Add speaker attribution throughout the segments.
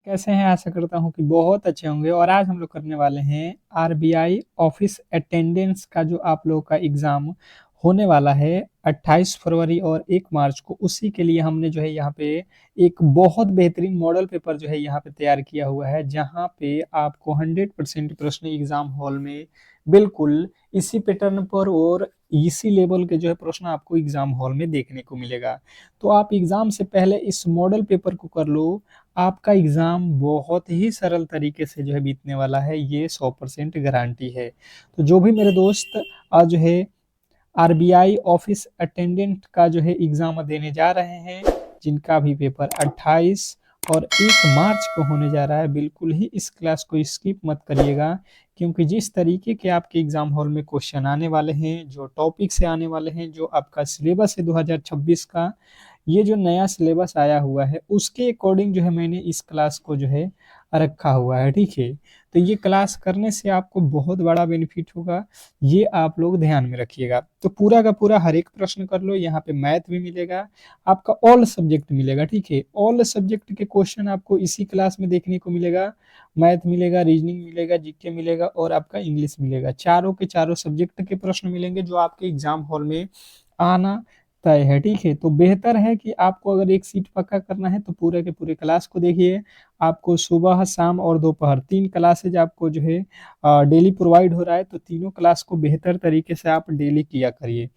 Speaker 1: कैसे हैं? आशा करता हूँ कि बहुत अच्छे होंगे और आज हम लोग करने वाले हैं आरबीआई ऑफिस अटेंडेंस का जो आप लोगों का एग्ज़ाम होने वाला है 28 फरवरी और 1 मार्च को। उसी के लिए हमने जो है यहाँ पे एक बहुत बेहतरीन मॉडल पेपर जो है यहाँ पे तैयार किया हुआ है, जहाँ पे आपको 100% प्रश्न एग्ज़ाम हॉल में बिल्कुल इसी पैटर्न पर और इसी लेवल के जो है प्रश्न आपको एग्ज़ाम हॉल में देखने को मिलेगा। तो आप एग्ज़ाम से पहले इस मॉडल पेपर को कर लो, आपका एग्ज़ाम बहुत ही सरल तरीके से जो है बीतने वाला है, ये 100% गारंटी है। तो जो भी मेरे दोस्त आज जो है आरबीआई ऑफिस अटेंडेंट का जो है एग्ज़ाम देने जा रहे हैं, जिनका भी पेपर 28 और 1 मार्च को होने जा रहा है, बिल्कुल ही इस क्लास को स्किप मत करिएगा, क्योंकि जिस तरीके के आपके एग्ज़ाम हॉल में क्वेश्चन आने वाले हैं, जो टॉपिक से आने वाले हैं, जो आपका सिलेबस है 2026 का, ये जो नया सिलेबस आया हुआ है उसके अकॉर्डिंग जो है मैंने इस क्लास को जो है रखा हुआ है, ठीक है। तो ये क्लास करने से आपको बहुत बड़ा बेनिफिट होगा, ये आप लोग ध्यान में रखिएगा। तो पूरा का पूरा हर एक प्रश्न कर लो, यहाँ पे मैथ भी मिलेगा, आपका ऑल सब्जेक्ट मिलेगा, ठीक है। ऑल सब्जेक्ट के क्वेश्चन आपको इसी क्लास में देखने को मिलेगा। मैथ मिलेगा, रीजनिंग मिलेगा, जीके मिलेगा और आपका इंग्लिश मिलेगा। चारों के चारों सब्जेक्ट के प्रश्न मिलेंगे जो आपके एग्जाम हॉल में आना तय है, ठीक है। तो बेहतर है कि आपको अगर एक सीट पक्का करना है तो पूरे के पूरे क्लास को देखिए। आपको सुबह, शाम और दोपहर 3 क्लासेज आपको जो है डेली प्रोवाइड हो रहा है, तो तीनों क्लास को बेहतर तरीके से आप डेली किया करिए।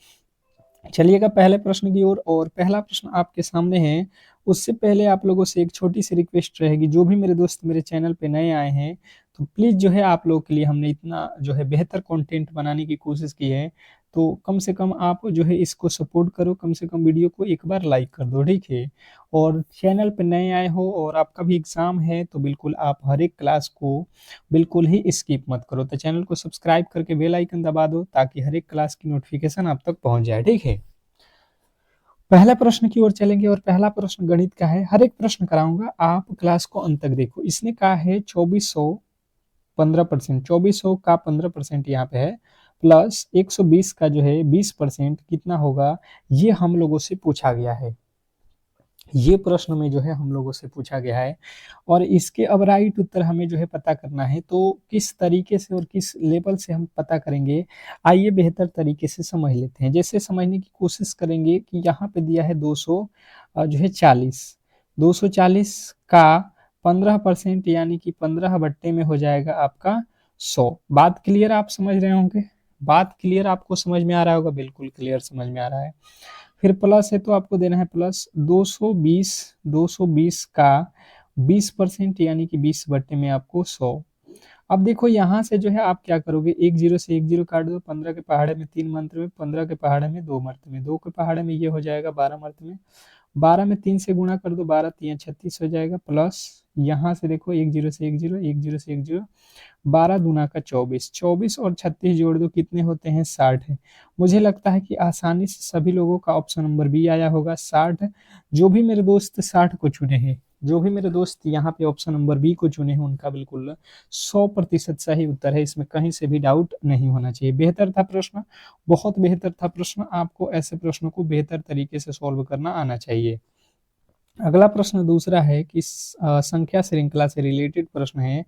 Speaker 1: चलिएगा पहले प्रश्न की ओर, और पहला प्रश्न आपके सामने है। उससे पहले आप लोगों से एक छोटी सी रिक्वेस्ट रहेगी, जो भी मेरे दोस्त मेरे चैनल पे नए आए हैं, तो प्लीज़ जो है आप लोगों के लिए हमने इतना जो है बेहतर कंटेंट बनाने की कोशिश की है, तो कम से कम आप जो है इसको सपोर्ट करो, कम से कम वीडियो को एक बार लाइक कर दो, ठीक है। और चैनल पे नए आए हो और आपका भी एग्ज़ाम है, तो बिल्कुल आप हर एक क्लास को बिल्कुल ही स्किप मत करो। तो चैनल को सब्सक्राइब करके बेल आइकन दबा दो, ताकि हर एक क्लास की नोटिफिकेशन आप तक पहुंच जाए, ठीक है। पहला प्रश्न की ओर चलेंगे और पहला प्रश्न गणित का है। हर एक प्रश्न कराऊंगा, आप क्लास को अंत तक देखो। इसने कहा है 2400 15%, 2400 का 15% यहाँ पे है, प्लस 120 का जो है 20% कितना होगा, ये हम लोगों से पूछा गया है। ये प्रश्न में जो है हम लोगों से पूछा गया है, और इसके अब राइट उत्तर हमें जो है पता करना है। तो किस तरीके से और किस लेवल से हम पता करेंगे, आइए बेहतर तरीके से समझ लेते हैं। जैसे समझने की कोशिश करेंगे कि यहाँ पे दिया है 200 जो है 40, 240 का 15% यानी कि 15 बट्टे में हो जाएगा आपका 100। बात क्लियर आप समझ रहे होंगे? बात क्लियर आपको समझ में आ रहा होगा? बिल्कुल क्लियर समझ में आ रहा है। फिर प्लस है तो आपको देना है प्लस 220, 220 का 20% यानी कि 20 बट्टे में आपको 100। अब देखो यहाँ से जो है आप क्या करोगे, एक जीरो से एक जीरो काट दो, 15 के पहाड़े में 3 मंत्र में, 15 के पहाड़े में 2 मर्त में, 2 के पहाड़े में ये हो जाएगा 12 मर्त में, 12 में 3 से गुणा कर दो, 12 3 36 हो जाएगा, प्लस यहाँ से देखो एक जीरो से एक जीरो, एक जीरो से एक जीरो, 12 दूना का 24, 24 और 36 जोड़ दो, कितने होते हैं 60 है। मुझे लगता है कि आसानी से सभी लोगों का ऑप्शन नंबर बी आया होगा, 60। जो भी मेरे दोस्त 60 को चुने हैं, जो भी मेरे दोस्त यहाँ पे ऑप्शन नंबर बी को चुने हैं, उनका बिल्कुल 100% सही उत्तर है, इसमें कहीं से भी डाउट नहीं होना चाहिए। बेहतर था प्रश्न, बहुत बेहतर था प्रश्न। आपको ऐसे प्रश्नों को बेहतर तरीके से सॉल्व करना आना चाहिए। अगला प्रश्न दूसरा है कि संख्या श्रृंखला से रिलेटेड प्रश्न है।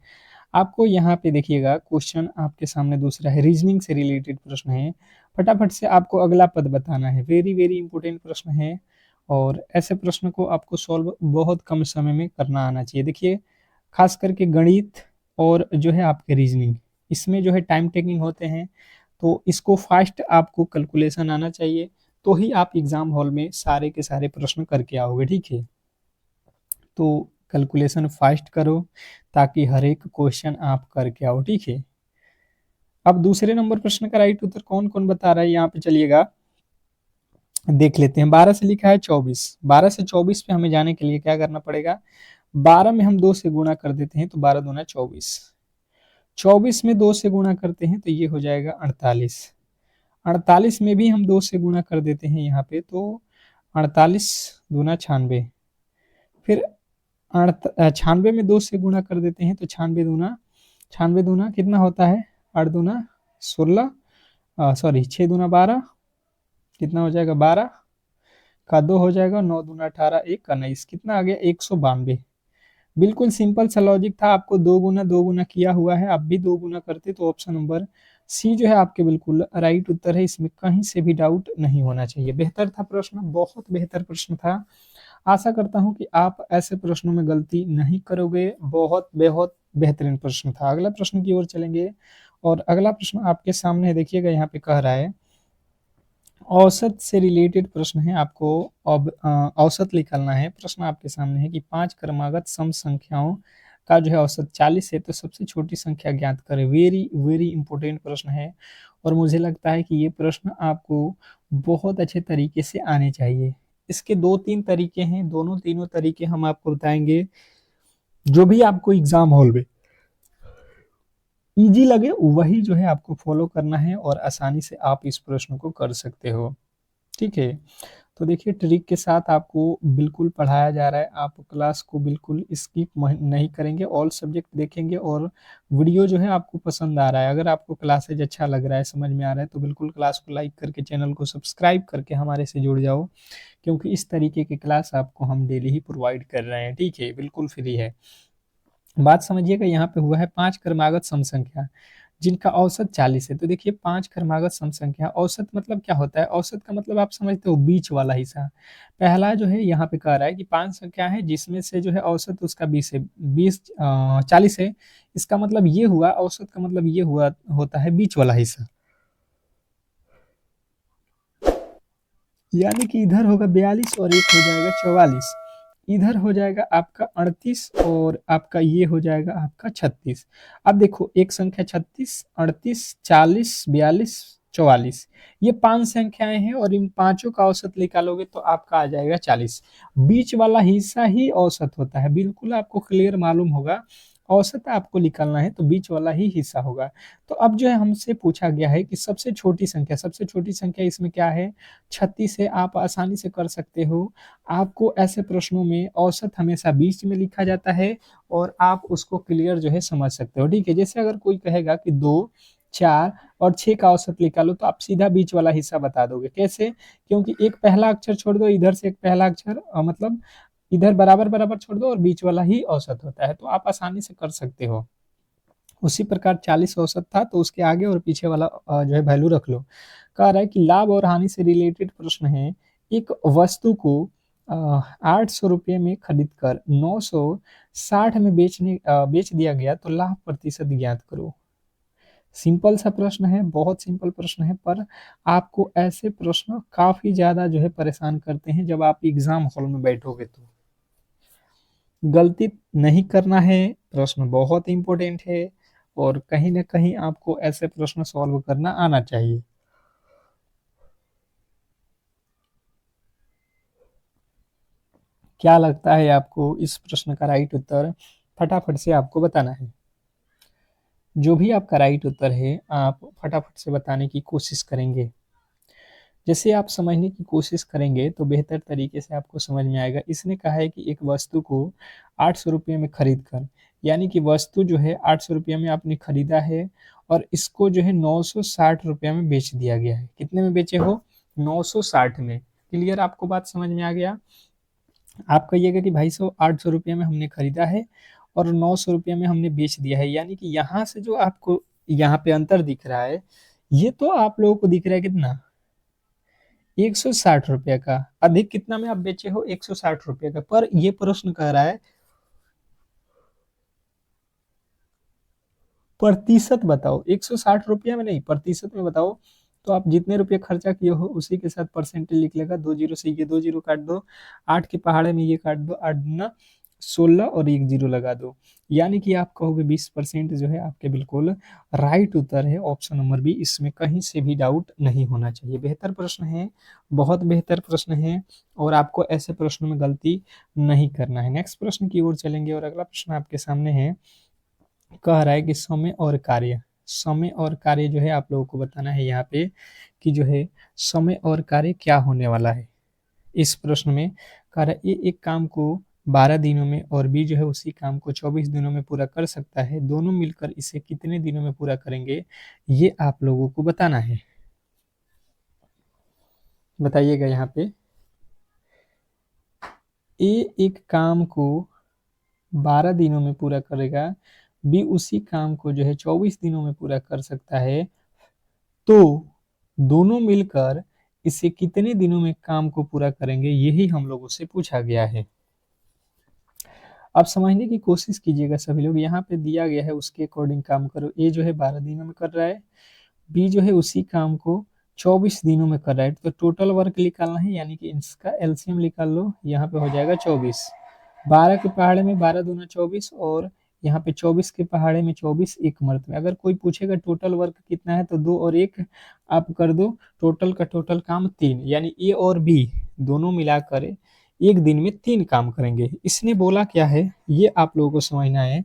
Speaker 1: आपको यहाँ पे देखिएगा क्वेश्चन आपके सामने दूसरा है, रीजनिंग से रिलेटेड प्रश्न है। फटाफट से आपको अगला पद बताना है, वेरी वेरी इंपॉर्टेंट प्रश्न है, और ऐसे प्रश्न को आपको सॉल्व बहुत कम समय में करना आना चाहिए। देखिए खास करके गणित और जो है आपके रीजनिंग, इसमें जो है टाइम टेकिंग होते हैं, तो इसको फास्ट आपको कैलकुलेशन आना चाहिए, तो ही आप एग्जाम हॉल में सारे के सारे प्रश्न करके आओगे, ठीक है। तो कैलकुलेशन फास्ट करो, ताकि हर एक क्वेश्चन आप करके आओ, ठीक है। अब दूसरे नंबर प्रश्न का राइट उत्तर कौन कौन बता रहा है, यहाँ पे चलिएगा देख लेते हैं। 12 से लिखा है 24, 12 से 24 पे हमें जाने के लिए क्या करना पड़ेगा, 12 में हम 2 से गुणा कर देते हैं तो 12 दूना 24, 24 में 2 से गुणा करते हैं तो ये हो जाएगा 48, 48 में भी हम 2 से गुणा कर देते हैं यहाँ पे, तो 48 दूना 96, फिर 96 में 2 से गुणा कर देते हैं तो 96 दूना कितना होता है, 8 दूना 16, सॉरी 6 दूना 12, कितना हो जाएगा 12 का 2 हो जाएगा, 9 दूना 18, 1 का 19, कितना आ गया 192। बिल्कुल सिंपल सा लॉजिक था, आपको दो गुना किया हुआ है, आप भी दो गुना करते तो ऑप्शन नंबर सी जो है आपके बिल्कुल राइट उत्तर है, इसमें कहीं से भी डाउट नहीं होना चाहिए। बेहतर था प्रश्न, बहुत बेहतर प्रश्न था। आशा करता हूँ कि आप ऐसे प्रश्नों में गलती नहीं करोगे। बहुत बहुत बेहतरीन प्रश्न था। अगला प्रश्न की ओर चलेंगे और अगला प्रश्न आपके सामने देखिएगा, यहाँ पे कह रहा है औसत से रिलेटेड प्रश्न है, आपको अब औसत निकालना है। प्रश्न आपके सामने है कि 5 क्रमागत सम संख्याओं का जो है औसत 40 है, तो सबसे छोटी संख्या ज्ञात करें। वेरी वेरी इंपॉर्टेंट प्रश्न है और मुझे लगता है कि ये प्रश्न आपको बहुत अच्छे तरीके से आने चाहिए। इसके 2-3 तरीके हैं, दोनों तीनों तरीके हम आपको बताएंगे। जो भी आपको एग्जाम हॉल में ईजी लगे वही जो है आपको फॉलो करना है और आसानी से आप इस प्रश्न को कर सकते हो। ठीक है, तो देखिए ट्रिक के साथ आपको बिल्कुल पढ़ाया जा रहा है, आप क्लास को बिल्कुल स्किप नहीं करेंगे, ऑल सब्जेक्ट देखेंगे और वीडियो जो है आपको पसंद आ रहा है, अगर आपको क्लासेज अच्छा लग रहा है, समझ में आ रहा है, तो बिल्कुल क्लास को लाइक करके चैनल को सब्सक्राइब करके हमारे से जुड़ जाओ, क्योंकि इस तरीके की क्लास आपको हम डेली ही प्रोवाइड कर रहे हैं। ठीक है, बिल्कुल फ्री है। बात समझिएगा, यहाँ पे हुआ है 5 क्रमागत सम संख्या जिनका औसत 40 है। तो देखिए 5 क्रमागत सम संख्या, औसत मतलब क्या होता है? औसत का मतलब आप समझते हो बीच वाला हिस्सा। पहला जो है यहाँ पे कह रहा है कि 5 संख्या है जिसमें से जो है औसत उसका 20 है, 40 है। इसका मतलब ये हुआ, औसत का मतलब ये हुआ होता है बीच वाला हिस्सा। यानी कि इधर होगा 42 और एक हो जाएगा 44। इधर हो जाएगा आपका 38 और आपका ये हो जाएगा आपका 36। अब देखो एक संख्या 36, 38, 40, 42, 44, ये 5 संख्याएं हैं और इन पांचों का औसत निकालोगे तो आपका आ जाएगा 40। बीच वाला हिस्सा ही औसत होता है, बिल्कुल आपको क्लियर मालूम होगा। औसत आपको निकालना है तो बीच वाला ही हिस्सा होगा। तो अब जो है हमसे पूछा गया है कि सबसे छोटी संख्या इसमें क्या है? 36 है, आप आसानी से कर सकते हो। आपको ऐसे प्रश्नों में औसत हमेशा बीच में लिखा जाता है और आप उसको क्लियर जो है समझ सकते हो। ठीक है, जैसे अगर कोई कहेगा कि 2, 4 और 6 का औसत निकालो तो आप सीधा बीच वाला हिस्सा बता दोगे। कैसे? क्योंकि एक पहला अक्षर छोड़ दो, इधर से एक पहला अक्षर मतलब इधर बराबर बराबर छोड़ दो और बीच वाला ही औसत होता है, तो आप आसानी से कर सकते हो। उसी प्रकार 40 औसत था तो उसके आगे और पीछे वाला जो है वैल्यू रख लो। कह रहा है कि लाभ और हानि से रिलेटेड प्रश्न है। एक वस्तु को 800 रुपये में खरीद कर 960 में बेच दिया गया तो लाभ प्रतिशत ज्ञात करो। सिंपल सा प्रश्न है, बहुत सिंपल प्रश्न है, पर आपको ऐसे प्रश्न काफी ज्यादा जो है परेशान करते हैं जब आप एग्जाम हॉल में बैठोगे तो। गलती नहीं करना है, प्रश्न बहुत इंपॉर्टेंट है और कहीं ना कहीं आपको ऐसे प्रश्न सॉल्व करना आना चाहिए। क्या लगता है आपको इस प्रश्न का राइट उत्तर? फटाफट से आपको बताना है। जो भी आपका राइट उत्तर है आप फटाफट से बताने की कोशिश करेंगे। जैसे आप समझने की कोशिश करेंगे तो बेहतर तरीके से आपको समझ में आएगा। इसने कहा है कि एक वस्तु को 800 रुपये में खरीद कर, यानी कि वस्तु जो है 800 रुपये में आपने खरीदा है और इसको जो है 960 रुपये में बेच दिया गया है। कितने में बेचे हो? 960 में। क्लियर, आपको बात समझ में आ गया? आप कहिएगा कि भाई साहब 800 रुपये में हमने खरीदा है और 900 रुपये में हमने बेच दिया है, यानी कि यहाँ से जो आपको यहाँ पे अंतर दिख रहा है, ये तो आप लोगों को दिख रहा है कितना? 160 रुपये का। अधिक कितना में आप बेचे हो? 160 रुपये का। पर ये प्रश्न कह रहा है प्रतिशत बताओ, 160 रुपये में नहीं, प्रतिशत में बताओ। तो आप जितने रुपये खर्चा किए हो उसी के साथ परसेंटेज लिख लेगा। 2 जीरो से ये 2 जीरो काट दो, 8 के पहाड़े में ये काट दो, 8 दूना 16 और एक जीरो लगा दो, यानी कि आप कहोगे 20% जो है आपके बिल्कुल राइट उत्तर है। ऑप्शन नंबर बी, इसमें कहीं से भी डाउट नहीं होना चाहिए। बेहतर प्रश्न है, बहुत बेहतर प्रश्न है और आपको ऐसे प्रश्नों में गलती नहीं करना है। नेक्स्ट प्रश्न की ओर चलेंगे और अगला प्रश्न आपके सामने है। कह रहा है कि समय और कार्य जो है आप लोगों को बताना है यहाँ पे कि जो है समय और कार्य क्या होने वाला है। इस प्रश्न में कह रहा है ए एक काम को 12 दिनों में और बी जो है उसी काम को 24 दिनों में पूरा कर सकता है, दोनों मिलकर इसे कितने दिनों में पूरा करेंगे, ये आप लोगों को बताना है। बताइएगा यहाँ पे। ए एक काम को 12 दिनों में पूरा करेगा, बी उसी काम को जो है 24 दिनों में पूरा कर सकता है, तो दोनों मिलकर इसे कितने दिनों में काम को पूरा करेंगे, यही हम लोगों से पूछा गया है। अब समझने की कोशिश कीजिएगा सभी लोग, यहाँ पे दिया गया है उसके अकॉर्डिंग काम करो। ए जो है 12 दिनों में कर रहा है, बी जो है उसी काम को 24 दिनों में कर रहा है, तो टोटल वर्क निकालना है, यानी कि इसका एलसीएम निकाल लो, यहाँ पे हो जाएगा 24। 12 के पहाड़े में 12 दूना 24, और यहाँ पे 24 के पहाड़े में 24 एक मर्द में। अगर कोई पूछेगा टोटल वर्क कितना है, तो 2 और 1 आप कर दो, टोटल का टोटल काम 3, यानी ए और बी दोनों मिलाकर एक दिन में 3 काम करेंगे। इसने बोला क्या है, ये आप लोगों को समझना है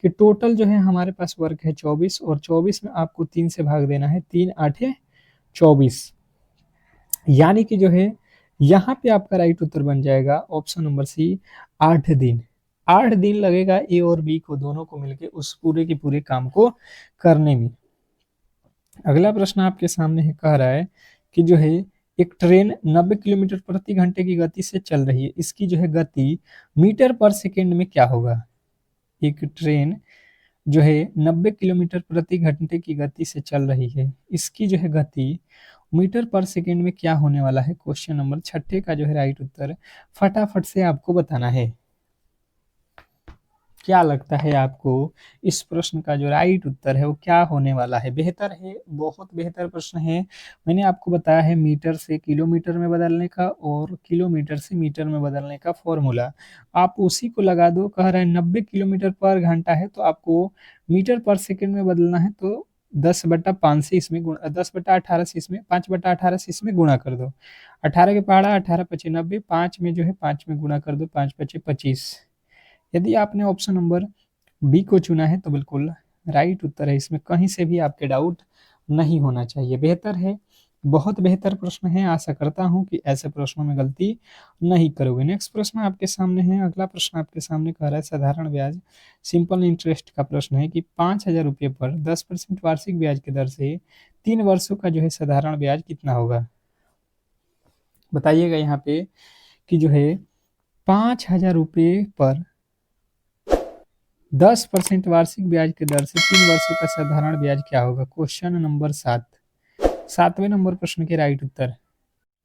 Speaker 1: कि टोटल जो है हमारे पास वर्क है 24, और 24 में आपको 3 से भाग देना है, 3 8 24, यानी कि जो है यहाँ पे आपका राइट उत्तर बन जाएगा ऑप्शन नंबर सी, 8 दिन। 8 दिन लगेगा ए और बी को दोनों को मिलके उस पूरे के पूरे काम को करने में। अगला प्रश्न आपके सामने है, कह रहा है कि जो है एक ट्रेन 90 किलोमीटर प्रति घंटे की गति से चल रही है, इसकी जो है गति मीटर पर सेकेंड में क्या होगा। एक ट्रेन जो है 90 किलोमीटर प्रति घंटे की गति से चल रही है, इसकी जो है गति मीटर पर सेकेंड में क्या होने वाला है। क्वेश्चन नंबर 6 का जो है राइट उत्तर फटाफट से आपको बताना है। क्या लगता है आपको इस प्रश्न का जो राइट उत्तर है वो क्या होने वाला है। बेहतर है, बहुत बेहतर प्रश्न है। मैंने आपको बताया है मीटर से किलोमीटर में बदलने का और किलोमीटर से मीटर में बदलने का फॉर्मूला, आप उसी को लगा दो। कह रहे हैं 90 किलोमीटर पर घंटा है, तो आपको मीटर पर सेकेंड में बदलना है, तो 10/5 से इसमें गुणा, 10/18 से इसमें 5/18 से इसमें गुणा कर दो। 18 के पहाड़ा 18 पचे 90, 5 में जो है 5 में गुणा कर दो, 5 पचे 25। यदि आपने ऑप्शन नंबर बी को चुना है तो बिल्कुल राइट उत्तर है, इसमें कहीं से भी आपके डाउट नहीं होना चाहिए। बेहतर है, बहुत बेहतर प्रश्न है। आशा करता हूं कि ऐसे प्रश्नों में गलती नहीं करोगे। नेक्स्ट प्रश्न आपके सामने है। अगला प्रश्न आपके सामने कह रहा है साधारण ब्याज सिंपल इंटरेस्ट का प्रश्न है कि 5,000 रुपये पर 10% वार्षिक ब्याज की दर से 3 वर्षों का जो है साधारण ब्याज कितना होगा। बताइएगा यहाँ पे कि जो है 5,000 रुपये पर 10% वार्षिक ब्याज की दर से 3 वर्षों का साधारण ब्याज क्या होगा। क्वेश्चन नंबर 7, 7वें नंबर प्रश्न के राइट उत्तर।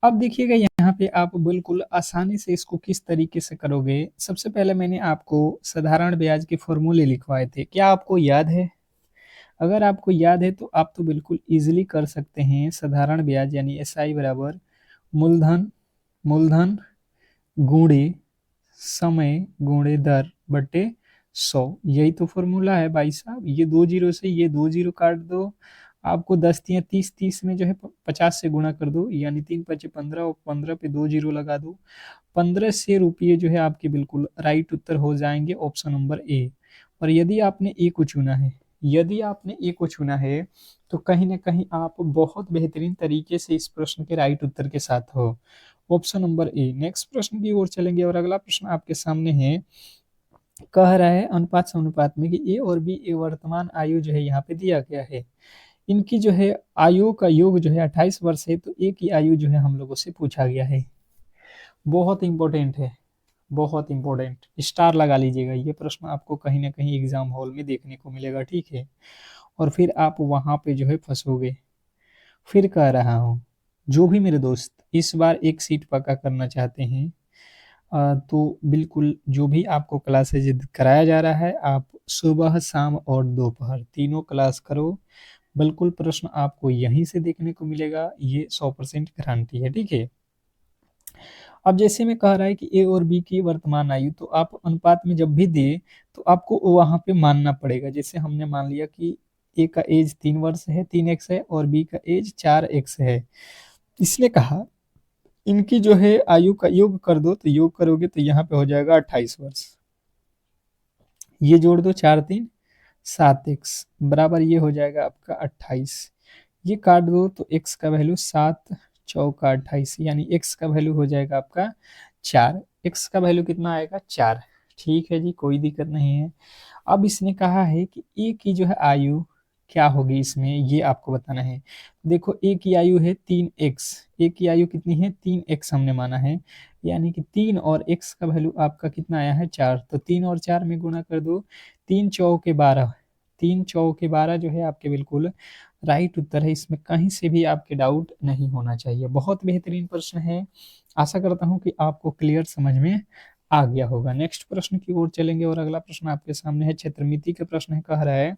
Speaker 1: अब देखिएगा यहाँ पे आप बिल्कुल आसानी से इसको किस तरीके से करोगे। सबसे पहले मैंने आपको साधारण ब्याज के फॉर्मूले लिखवाए थे, क्या आपको याद है। अगर आपको याद है तो आप तो बिल्कुल इजीली कर सकते हैं। साधारण ब्याज यानी SI बराबर मूलधन, मूलधन गुणे समय गुणे दर बटे 100, यही तो फॉर्मूला है भाई साहब। ये 2 जीरो से ये 2 जीरो काट दो, आपको 10 तिया 30, 30 में जो है 50 से गुणा कर दो, यानी 3 पचे 15, और 15 पे 2 जीरो लगा दो। 1500 रुपये जो है आपके बिल्कुल राइट उत्तर हो जाएंगे ऑप्शन नंबर ए। और यदि आपने ए को चुना है, यदि आपने ए को चुना है, तो कहीं ना कहीं आप बहुत बेहतरीन तरीके से इस प्रश्न के राइट उत्तर के साथ हो, ऑप्शन नंबर ए। नेक्स्ट प्रश्न की ओर चलेंगे, और अगला प्रश्न आपके सामने है। कह रहा है अनुपात समानुपात में कि ए और बी ए वर्तमान आयु जो है यहाँ पे दिया गया है, इनकी जो है आयु का योग जो है 28 वर्ष है, तो ए की आयु जो है हम लोगों से पूछा गया है। बहुत इंपॉर्टेंट है, बहुत इंपॉर्टेंट, स्टार लगा लीजिएगा। ये प्रश्न आपको कहीं ना कहीं एग्जाम हॉल में देखने को मिलेगा, ठीक है, और फिर आप वहां पे जो है फंसोगे। फिर कह रहा हूँ, जो भी मेरे दोस्त इस बार एक सीट पक्का करना चाहते हैं, तो बिल्कुल जो भी आपको क्लासेज कराया जा रहा है, आप सुबह शाम और दोपहर तीनों क्लास करो। बिल्कुल प्रश्न आपको यहीं से देखने को मिलेगा, ये 100% गारंटी है, ठीक है। अब जैसे में कह रहा है कि ए और बी की वर्तमान आयु, तो आप अनुपात में जब भी दे तो आपको वहां पे मानना पड़ेगा। जैसे हमने मान लिया कि ए का एज 3 वर्ष है, 3x है, और बी का एज 4x है। इसने कहा इनकी जो है आयु का योग कर दो, तो योग करोगे तो यहाँ पे हो जाएगा 28 वर्ष। ये जोड़ दो, 4 3 7x बराबर ये हो जाएगा आपका 28। ये काट दो तो x का वैल्यू 7 चौका 28, यानी x का वैल्यू हो जाएगा आपका 4। x का वैल्यू कितना आएगा 4। ठीक है जी, कोई दिक्कत नहीं है। अब इसने कहा है कि ए की जो है आयु क्या होगी इसमें, ये आपको बताना है। देखो ए की आयु है 3x, ए की आयु कितनी है 3x हमने माना है, यानी कि 3 और x का वैल्यू आपका कितना आया है 4, तो 3 और 4 में गुणा कर दो, 3 चौके 12, 3 चौके 12 जो है आपके बिल्कुल राइट उत्तर है। इसमें कहीं से भी आपके डाउट नहीं होना चाहिए। बहुत बेहतरीन प्रश्न है, आशा करता हूँ कि आपको क्लियर समझ में आ गया होगा। नेक्स्ट प्रश्न की ओर चलेंगे और अगला प्रश्न आपके सामने है, क्षेत्रमिति का प्रश्न है, कह रहा है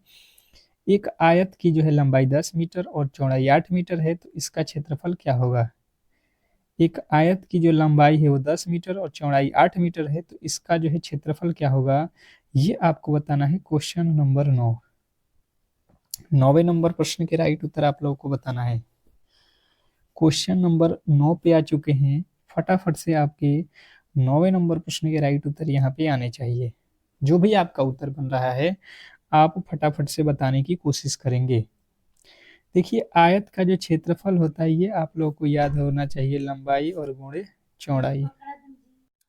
Speaker 1: एक आयत की जो है लंबाई 10 मीटर और चौड़ाई 8 मीटर है, तो इसका क्षेत्रफल क्या होगा। एक आयत की जो लंबाई है वो 10 मीटर और चौड़ाई 8 मीटर है, तो इसका जो है क्षेत्रफल क्या होगा, ये आपको बताना है। क्वेश्चन नंबर 9, 9वें नंबर प्रश्न के राइट उत्तर आप लोगों को बताना है। क्वेश्चन नंबर 9 पे आ चुके हैं, फटाफट से आपके 9वें नंबर प्रश्न के राइट उत्तर यहाँ पे आने चाहिए। जो भी आपका उत्तर बन रहा है आप फटाफट से बताने की कोशिश करेंगे। देखिए आयत का जो क्षेत्रफल होता है ये आप लोगों को याद होना चाहिए, लंबाई और गुणे चौड़ाई।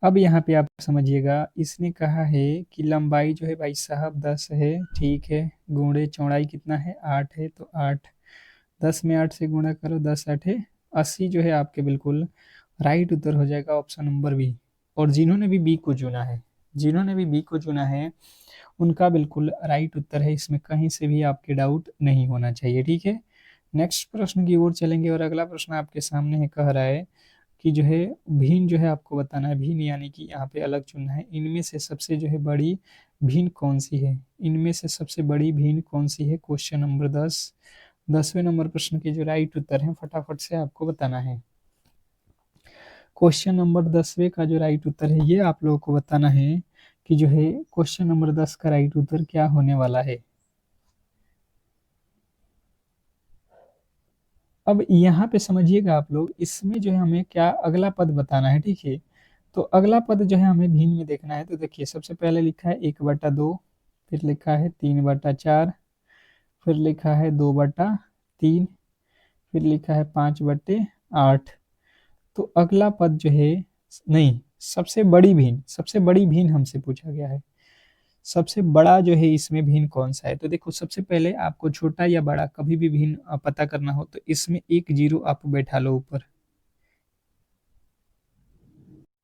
Speaker 1: अब यहाँ पे आप समझिएगा, इसने कहा है कि लंबाई जो है भाई साहब 10 है, ठीक है, गुणे चौड़ाई कितना है 8 है, तो 8, 10 में 8 से गुणा करो, 10 8 80 जो है आपके बिल्कुल राइट उत्तर हो जाएगा ऑप्शन नंबर बी। और जिन्होंने भी बी को चुना है, जिन्होंने भी बी को चुना है उनका बिल्कुल राइट उत्तर है, इसमें कहीं से भी आपके डाउट नहीं होना चाहिए, ठीक है। नेक्स्ट प्रश्न की ओर चलेंगे और अगला प्रश्न आपके सामने है, कह रहा है कि जो है भिन्न जो है आपको बताना है, भिन्न यानी कि यहाँ पे अलग चुनना है, इनमें से सबसे जो है बड़ी भिन्न कौन सी है, इनमें से सबसे बड़ी भिन्न कौन सी है। क्वेश्चन नंबर 10, 10वें नंबर प्रश्न के जो राइट उत्तर है फटाफट से आपको बताना है। क्वेश्चन नंबर 10वें का जो राइट उत्तर है ये आप लोगों को बताना है कि जो है क्वेश्चन नंबर 10 का राइट उत्तर क्या होने वाला है। अब यहाँ पे समझिएगा आप लोग, इसमें जो है हमें क्या अगला पद बताना है, ठीक है। तो अगला पद जो है हमें भिन्न में देखना है, तो देखिए सबसे पहले लिखा है 1/2, फिर लिखा है 3/4, फिर लिखा है 2/3, फिर लिखा है 5/8। तो अगला पद जो है, नहीं, सबसे बड़ी भिन्न हमसे पूछा गया है, सबसे बड़ा जो है इसमें भिन्न कौन सा है। तो देखो सबसे पहले आपको छोटा या बड़ा कभी भी भिन्न पता करना हो तो इसमें एक जीरो आप बैठा लो ऊपर।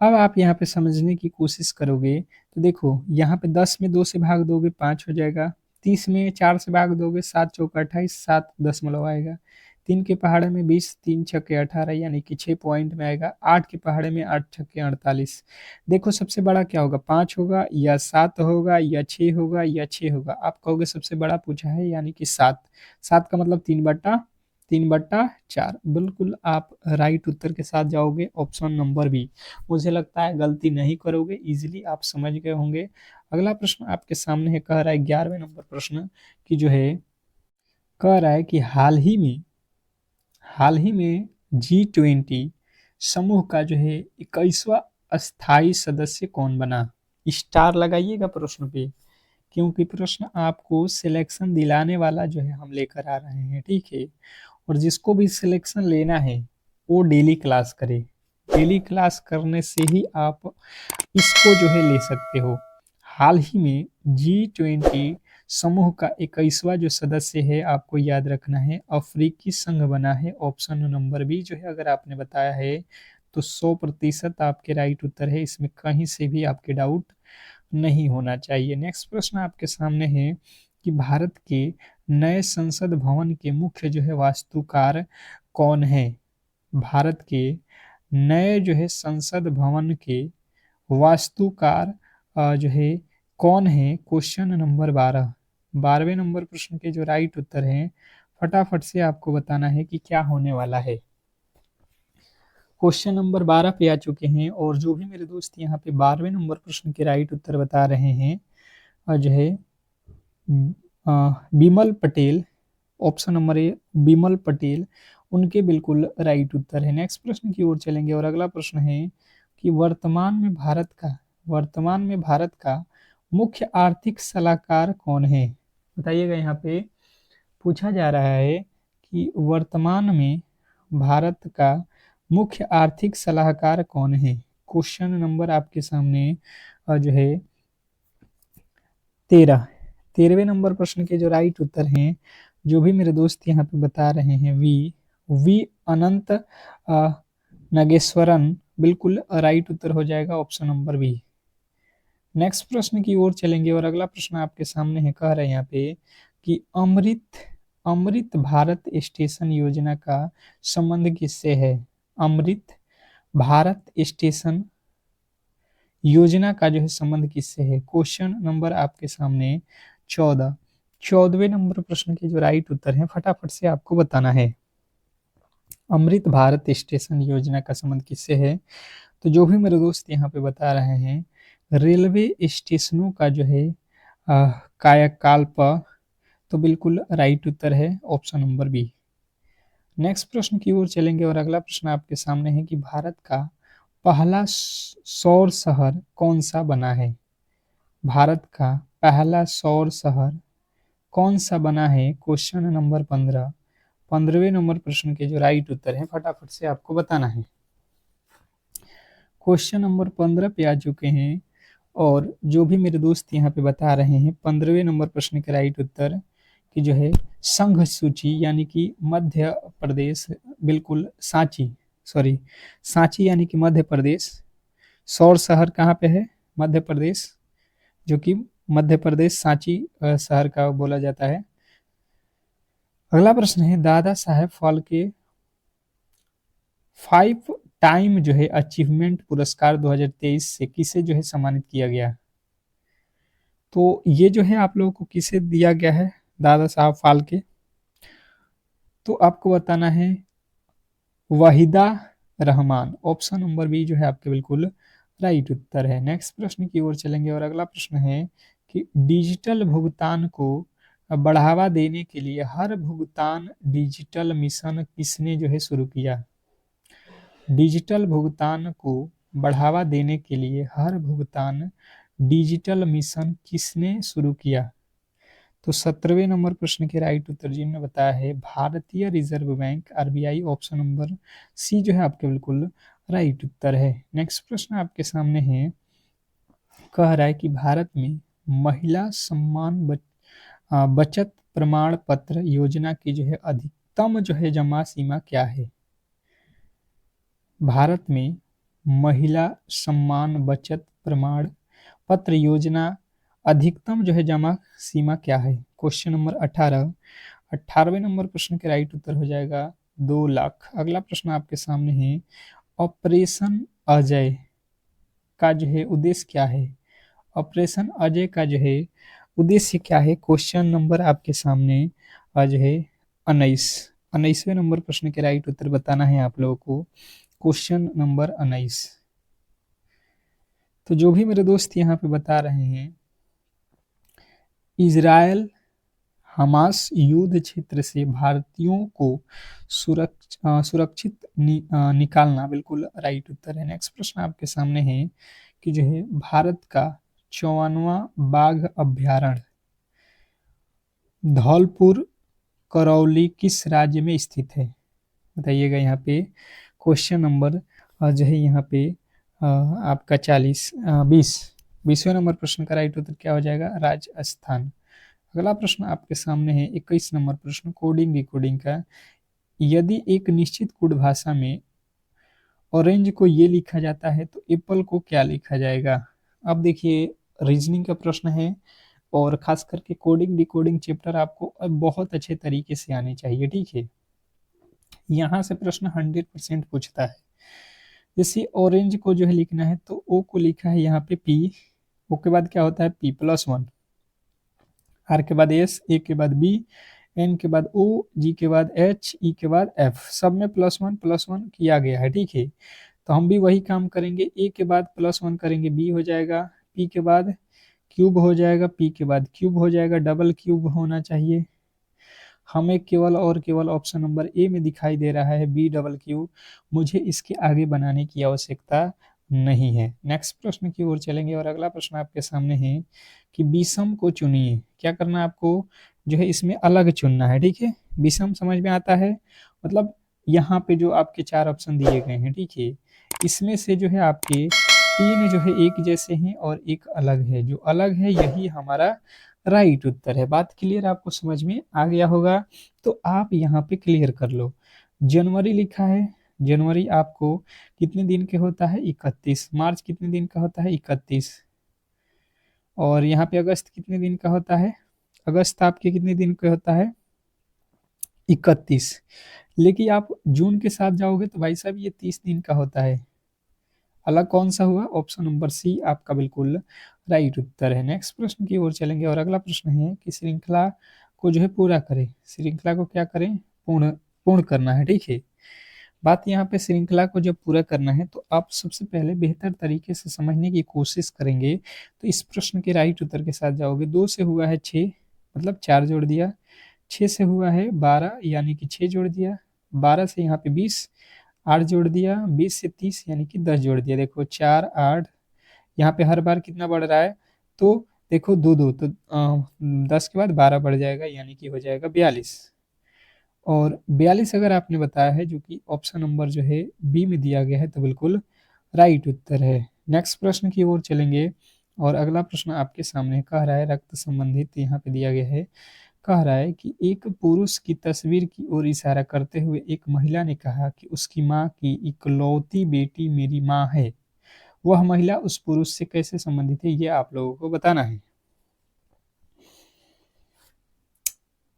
Speaker 1: अब आप यहाँ पे समझने की कोशिश करोगे तो देखो यहाँ पे 10 में 2 से भाग दोगे 5 हो जाएगा, 30 में 4 से भाग दोगे 7 चौका 28, 7 दशमलव आएगा, 3 के पहाड़े में 20, 3 छक्के 18 यानी कि 6 पॉइंट में आएगा, 8 के पहाड़े में 8 छक्के 48। देखो सबसे बड़ा क्या होगा, 5 होगा या 7 होगा या 6 होगा या 6 होगा। आप कहोगे सबसे बड़ा पूछा है यानी कि 7, 7 का मतलब 3/4, बिल्कुल आप राइट उत्तर के साथ जाओगे ऑप्शन नंबर बी। मुझे लगता है गलती नहीं करोगे, इजीली आप समझ गए होंगे। अगला प्रश्न आपके सामने है, कह रहा है 11वें नंबर प्रश्न की जो है, कह रहा है कि हाल ही में G20 समूह का जो है 21वां अस्थायी सदस्य कौन बना। स्टार लगाइएगा प्रश्न पे, क्योंकि प्रश्न आपको सिलेक्शन दिलाने वाला जो है हम लेकर आ रहे हैं, ठीक है। और जिसको भी सिलेक्शन लेना है वो डेली क्लास करे, डेली क्लास करने से ही आप इसको जो है ले सकते हो। हाल ही में G20 समूह का 21वां जो सदस्य है आपको याद रखना है अफ्रीकी संघ बना है, ऑप्शन नंबर बी जो है अगर आपने बताया है तो 100% आपके राइट उत्तर है, इसमें कहीं से भी आपके डाउट नहीं होना चाहिए। नेक्स्ट प्रश्न आपके सामने है कि भारत के नए संसद भवन के मुख्य जो है वास्तुकार कौन है। भारत के नए जो है संसद भवन के वास्तुकार जो है कौन है। क्वेश्चन नंबर 12, 12वें नंबर प्रश्न के जो राइट उत्तर हैं फटाफट से आपको बताना है कि क्या होने वाला है। क्वेश्चन नंबर 12 पे आ चुके हैं और जो भी मेरे दोस्त यहाँ पे 12वें नंबर प्रश्न के राइट उत्तर बता रहे हैं जो है Bimal Patel, option number A Bimal Patel, उनके बिल्कुल राइट उत्तर है। नेक्स्ट प्रश्न की ओर चलेंगे और अगला प्रश्न है कि वर्तमान में भारत का मुख्य आर्थिक सलाहकार कौन है। बताइएगा, यहाँ पे पूछा जा रहा है कि वर्तमान में भारत का मुख्य आर्थिक सलाहकार कौन है। क्वेश्चन नंबर आपके सामने जो है 13, 13वें नंबर प्रश्न के जो राइट उत्तर हैं, जो भी मेरे दोस्त यहाँ पे बता रहे हैं, वी अनंत नागेश्वरन, बिल्कुल राइट उत्तर हो जाएगा ऑप्शन नंबर बी। नेक्स्ट प्रश्न की ओर चलेंगे और अगला प्रश्न आपके सामने है, कह रहे हैं यहाँ पे कि अमृत अमृत भारत स्टेशन योजना का संबंध किससे है? अमृत भारत स्टेशन योजना का जो है संबंध किससे है? क्वेश्चन नंबर आपके सामने 14। 14वें नंबर प्रश्न के जो राइट उत्तर है, फटाफट से आपको बताना है। अमृत भारत स्टेशन योजना का संबंध किससे है? तो जो भी मेरे दोस्त यहाँ पे बता रहे हैं, रेलवे स्टेशनों का जो है कायाकल्प, तो बिल्कुल राइट उत्तर है ऑप्शन नंबर बी। नेक्स्ट प्रश्न की ओर चलेंगे और अगला प्रश्न आपके सामने है कि भारत का पहला सौर शहर कौन सा बना है? भारत का पहला सौर शहर कौन सा बना है? Question number 15। 15वें नंबर प्रश्न के जो राइट उत्तर है, फटाफट से आपको बताना है। क्वेश्चन नंबर 15 पे आ चुके हैं और जो भी मेरे दोस्त यहाँ पे बता रहे हैं 15वें नंबर प्रश्न के राइट उत्तर की जो है संघ सूची यानी कि मध्य प्रदेश, बिल्कुल सांची यानी कि मध्य प्रदेश। सौर शहर कहाँ पे है? मध्य प्रदेश, जो कि मध्य प्रदेश सांची शहर का बोला जाता है। अगला प्रश्न है, दादा साहेब फाल्के 5 टाइम जो है अचीवमेंट पुरस्कार 2023 से किसे जो है सम्मानित किया गया? तो ये जो है आप लोगों को किसे दिया गया है, दादा साहब फाल्के? तो आपको बताना है Waheeda Rehman, option number B जो है आपके बिल्कुल राइट उत्तर है। नेक्स्ट प्रश्न की ओर चलेंगे और अगला प्रश्न है कि डिजिटल भुगतान को बढ़ावा देने के लिए हर भुगतान डिजिटल मिशन किसने जो है शुरू किया? डिजिटल भुगतान को बढ़ावा देने के लिए हर भुगतान डिजिटल मिशन किसने शुरू किया? तो 17वें नंबर प्रश्न के राइट उत्तर जी ने बताया है भारतीय Reserve Bank, RBI, option number C जो है आपके बिल्कुल राइट उत्तर है। नेक्स्ट प्रश्न आपके सामने है, कह रहा है कि भारत में महिला सम्मान बचत प्रमाण पत्र योजना की जो है अधिकतम जो है जमा सीमा क्या है? भारत में महिला सम्मान बचत प्रमाण पत्र योजना अधिकतम जो है जमा सीमा क्या है? Question number 18। 18वें नंबर प्रश्न के राइट उत्तर हो जाएगा 2 लाख। अगला प्रश्न आपके सामने है, ऑपरेशन अजय का जो है उद्देश्य क्या है? ऑपरेशन अजय का जो है उद्देश्य क्या है? क्वेश्चन नंबर आपके सामने आज है 19वें नंबर प्रश्न के राइट उत्तर बताना है आप लोगों को, क्वेश्चन नंबर 19। तो जो भी मेरे दोस्त यहाँ पे बता रहे हैं, इजराइल हमास युद्ध क्षेत्र से भारतीयों को सुरक्षित निकालना, बिल्कुल राइट उत्तर है। नेक्स्ट प्रश्न आपके सामने है कि जो है भारत का 54वां बाघ अभ्यारण्य धौलपुर करौली किस राज्य में स्थित है? बताइएगा यहाँ पे। क्वेश्चन नंबर जो है यहाँ पे आपका 20वें नंबर प्रश्न का राइट उत्तर क्या हो जाएगा? राजस्थान। अगला प्रश्न आपके सामने है 21 नंबर प्रश्न कोडिंग डिकोडिंग का, यदि एक निश्चित कोड भाषा में ऑरेंज को ये लिखा जाता है तो एप्पल को क्या लिखा जाएगा? अब देखिए रीजनिंग का प्रश्न है और खास करके कोडिंग डिकोडिंग चैप्टर आपको बहुत अच्छे तरीके से आने चाहिए, ठीक है। यहाँ से प्रश्न 100% पूछता है। जैसे ऑरेंज को जो है लिखना है तो ओ को लिखा है यहाँ पे पी, ओ के बाद क्या होता है P+1, आर के बाद एस, ए के बाद बी, एन के बाद ओ, जी के बाद एच, ई के बाद एफ, सब में +1 किया गया है, ठीक है। तो हम भी वही काम करेंगे, ए के बाद +1 करेंगे, बी हो जाएगा, पी के बाद क्यूब हो जाएगा, पी के बाद क्यूब हो जाएगा, डबल क्यूब होना चाहिए। हमें केवल और केवल ऑप्शन नंबर ए में दिखाई दे रहा है बी डबल क्यूब, मुझे इसके आगे बनाने की आवश्यकता नहीं है। नेक्स्ट प्रश्न की ओर चलेंगे और अगला प्रश्न आपके सामने है कि विषम को चुनिए। क्या करना है आपको? जो है इसमें अलग चुनना है, ठीक है। विषम समझ में आता है, मतलब यहाँ पे जो आपके 4 ऑप्शन दिए गए हैं, ठीक है, इसमें से जो है आपके 3 जो है एक जैसे हैं और एक अलग है, जो अलग है यही हमारा राइट उत्तर है। बात क्लियर आपको समझ में आ गया होगा। तो आप यहाँ पे क्लियर कर लो। जनवरी लिखा है, जनवरी आपको कितने दिन के होता है? 31। मार्च कितने दिन का होता है? 31। और यहाँ पे अगस्त कितने दिन का होता है? अगस्त आपके कितने दिन का होता है? 31। लेकिन आप जून के साथ जाओगे तो भाई साहब ये 30 दिन का होता है। अलग कौन सा हुआ? ऑप्शन नंबर सी आपका बिल्कुल राइट उत्तर है। नेक्स्ट प्रश्न की ओर चलेंगे और अगला प्रश्न है कि श्रृंखला को जो है पूरा करें। श्रृंखला को क्या करें? पूर्ण पूर्ण करना है, ठीक है। बात यहाँ पे श्रृंखला को जब पूरा करना है तो आप सबसे पहले बेहतर तरीके से समझने की कोशिश करेंगे। तो इस प्रश्न के राइट उत्तर के साथ जाओगे। 2 से हुआ है 6, मतलब 4 जोड़ दिया। 6 से हुआ है 12, यानी कि 6 जोड़ दिया। 12 से यहाँ पे 20, 8 जोड़ दिया। 20 से 30 यानी कि 10 जोड़ दिया। देखो 4 8, यहाँ पे हर बार कितना बढ़ रहा है? तो देखो दो दो तो 10 के बाद 12 बढ़ जाएगा, यानी कि हो जाएगा 42। और 42 अगर आपने बताया है, जो कि ऑप्शन नंबर जो है बी में दिया गया है, तो बिल्कुल राइट उत्तर है। नेक्स्ट प्रश्न की ओर चलेंगे और अगला प्रश्न आपके सामने कह रहा है रक्त संबंधित, यहाँ पे दिया गया है। कह रहा है कि एक पुरुष की तस्वीर की ओर इशारा करते हुए एक महिला ने कहा कि उसकी माँ की इकलौती बेटी मेरी माँ है। वह महिला उस पुरुष से कैसे संबंधित है, ये आप लोगों को बताना है।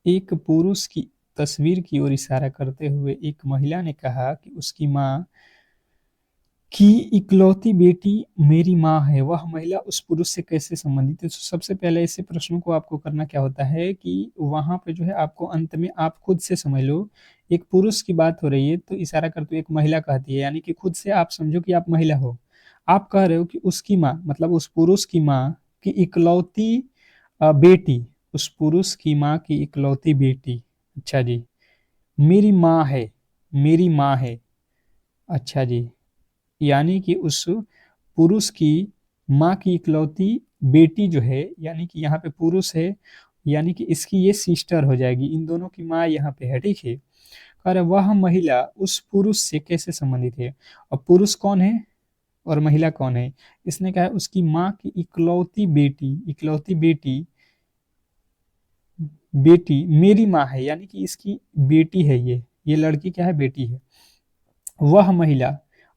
Speaker 1: एक पुरुष की तस्वीर की ओर इशारा करते हुए एक महिला ने कहा कि उसकी माँ की इकलौती बेटी मेरी माँ है। वह महिला उस पुरुष से कैसे संबंधित है? तो सबसे पहले ऐसे प्रश्नों को आपको करना क्या होता है कि वहां पे जो है आपको अंत में आप खुद से समझ लो। एक पुरुष की बात हो रही है तो इशारा करते हुए एक महिला कहती है, यानी कि खुद से आप समझो कि आप महिला हो। आप कह रहे हो कि उसकी माँ, मतलब उस पुरुष की माँ की इकलौती बेटी, उस पुरुष की माँ की इकलौती बेटी, अच्छा जी, मेरी माँ है, मेरी माँ है, अच्छा जी। यानी कि उस पुरुष की माँ की इकलौती बेटी जो है, यानी कि यहाँ पे पुरुष है, यानी कि इसकी ये सिस्टर हो जाएगी। इन दोनों की माँ यहाँ पे है, ठीक है। और वह महिला उस पुरुष से कैसे संबंधित है? और पुरुष कौन है और महिला कौन है? इसने कहा है उसकी माँ की इकलौती बेटी, इकलौती बेटी, बेटी मेरी माँ है, यानी कि इसकी बेटी है। ये लड़की क्या है? बेटी है। वह महिला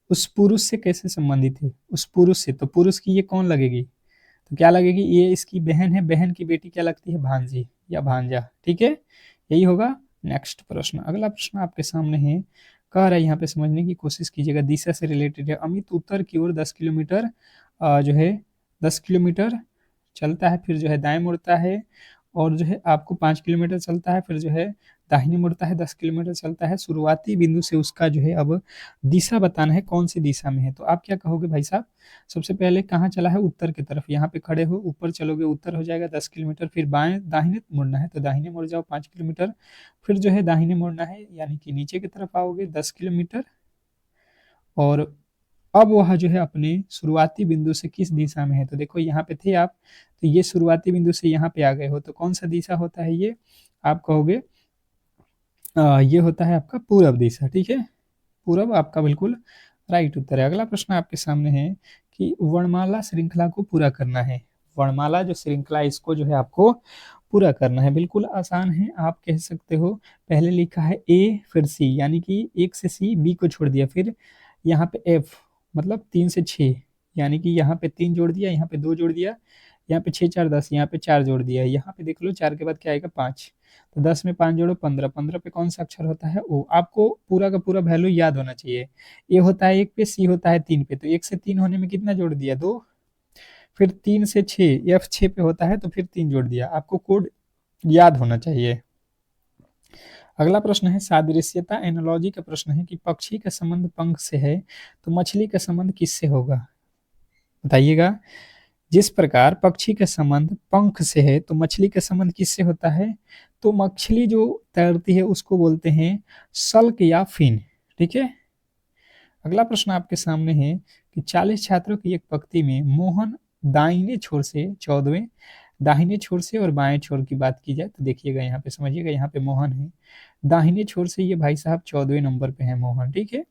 Speaker 1: उस पुरुष से कैसे संबंधित है? उस पुरुष से, तो पुरुष की ये कौन लगेगी? तो क्या लगेगी? ये इसकी बहन है। बहन की बेटी क्या लगती है? भांजी या भांजा, ठीक है। यही होगा। नेक्स्ट प्रश्न, अगला प्रश्न आपके सामने है। कह रहा है, यहाँ पे समझने की कोशिश कीजिएगा, दिशा से रिलेटेड है। अमित उत्तर की ओर 10 किलोमीटर जो है 10 किलोमीटर चलता है, फिर जो है दाएं मुड़ता है, और जो है आपको 5 किलोमीटर चलता है, फिर जो है दाहिने मुड़ता है, 10 किलोमीटर चलता है। शुरुआती बिंदु से उसका जो है अब दिशा बताना है, कौन सी दिशा में है। तो आप क्या कहोगे भाई साहब? सबसे पहले कहाँ चला है? उत्तर की तरफ। यहाँ पे खड़े हो, ऊपर चलोगे, उत्तर हो जाएगा 10 किलोमीटर। फिर बाएं दाहिने मुड़ना है तो दाहिने मुड़ जाओ 5 किलोमीटर। फिर जो है दाहिने मुड़ना है, यानी कि नीचे की तरफ आओगे 10 किलोमीटर। और अब वह जो है अपने शुरुआती बिंदु से किस दिशा में है? तो देखो यहाँ पे थे आप, तो ये शुरुआती बिंदु से यहाँ पे आ गए हो, तो कौन सा दिशा होता है ये? आप कहोगे ये होता है आपका पूरब दिशा, ठीक है। पूरब आपका बिल्कुल राइट उत्तर है। अगला प्रश्न आपके सामने है कि वर्णमाला श्रृंखला को पूरा करना है। वर्णमाला जो श्रृंखला है, इसको जो है आपको पूरा करना है। बिल्कुल आसान है, आप कह सकते हो। पहले लिखा है ए, फिर सी, यानी कि 1 से सी, बी को छोड़ दिया। फिर यहाँ पे एफ, मतलब 3 से 6, यानी कि यहाँ पे 3 जोड़ दिया, यहाँ पे 2 जोड़ दिया, यहाँ पे 6 4 10, यहाँ पे 4 जोड़ दिया। यहाँ पे देख लो 4 के बाद क्या आएगा? 5। तो 10 में 5 जोड़ो 15, 15 पे कौन सा अक्षर होता है? ओ। आपको पूरा का पूरा वैल्यू याद होना चाहिए। ए होता है 1 पे, सी होता है 3 पे, तो 1 से 3 होने में कितना जोड़ दिया? 2। फिर 3 से 6, एफ 6 पे होता है तो फिर 3 जोड़ दिया। आपको कोड याद होना चाहिए। अगला प्रश्न है सादृश्यता एनालॉजी का प्रश्न है कि पक्षी का संबंध पंख से है तो मछली का संबंध किससे होगा? बताइएगा। जिस प्रकार पक्षी का संबंध पंख से है तो मछली का संबंध किससे होता है? तो मछली जो तैरती है उसको बोलते हैं सल्क या फिन, ठीक है। अगला प्रश्न आपके सामने है कि 40 छात्रों की एक पंक्ति में मोहन दाहिने छोर से 14वें, दाहिने छोर से और बाएं छोर की बात की जाए तो देखिएगा, यहाँ पे समझिएगा, यहाँ पे मोहन है, दाहिने छोर से ये भाई साहब 14वें नंबर पे है मोहन, ठीक है।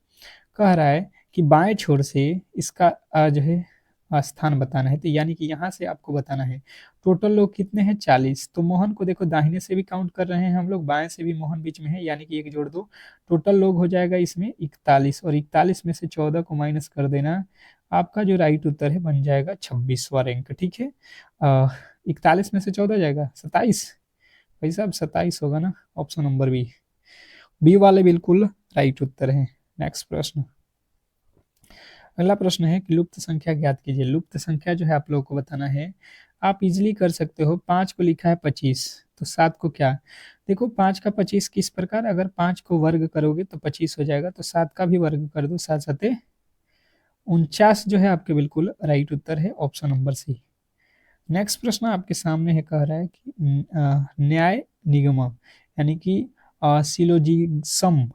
Speaker 1: कह रहा है कि बाएं छोर से इसका जो है स्थान बताना है, तो यानी कि यहाँ से आपको बताना है टोटल लोग कितने हैं 40। तो मोहन को देखो दाहिने से भी काउंट कर रहे हैं हम लोग, बाएं से भी मोहन बीच में है, यानी कि एक जोड़ दो, टोटल लोग हो जाएगा इसमें 41, और 41 में से 14 को माइनस कर देना, आपका जो राइट उत्तर है बन जाएगा 26वां रैंक। ठीक है, 41 में से 14 जाएगा 27, भाई साहब 27 होगा ना, ऑप्शन नंबर बी, बी वाले बिल्कुल राइट उत्तर है। नेक्स्ट प्रश्न, अगला प्रश्न है कि लुप्त संख्या ज्ञात कीजिए। लुप्त संख्या जो है आप लोगों को बताना है, आप इजिली कर सकते हो। 5 को लिखा है 25, तो 7 को क्या, देखो 5 का 25 किस प्रकार, अगर 5 को वर्ग करोगे तो 25 हो जाएगा, तो 7 का भी वर्ग कर दो, 7 सते 49 जो है आपके बिल्कुल राइट उत्तर है, ऑप्शन नंबर सी। नेक्स्ट प्रश्न आपके सामने है, कह रहा है कि न्याय निगम यानी कि सिलोजिज्म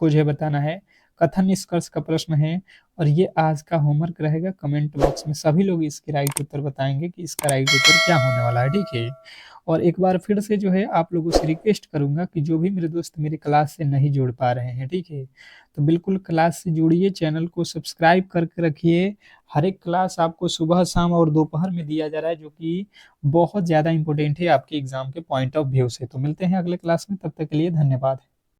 Speaker 1: को जो है बताना है। कथन निष्कर्ष का प्रश्न है, और ये आज का होमवर्क रहेगा। कमेंट बॉक्स में सभी लोग इसके राइट उत्तर बताएंगे कि इसका राइट उत्तर क्या होने वाला है। ठीक है, और एक बार फिर से जो है आप लोगों से रिक्वेस्ट करूंगा कि जो भी मेरे दोस्त मेरे क्लास से नहीं जुड़ पा रहे हैं, ठीक है, तो बिल्कुल क्लास से जुड़िए, चैनल को सब्सक्राइब करके रखिए। हर एक क्लास आपको सुबह शाम और दोपहर में दिया जा रहा है, जो कि बहुत ज़्यादा इंपॉर्टेंट है आपके एग्जाम के पॉइंट ऑफ व्यू से। तो मिलते हैं अगले क्लास में, तब तक के लिए धन्यवाद।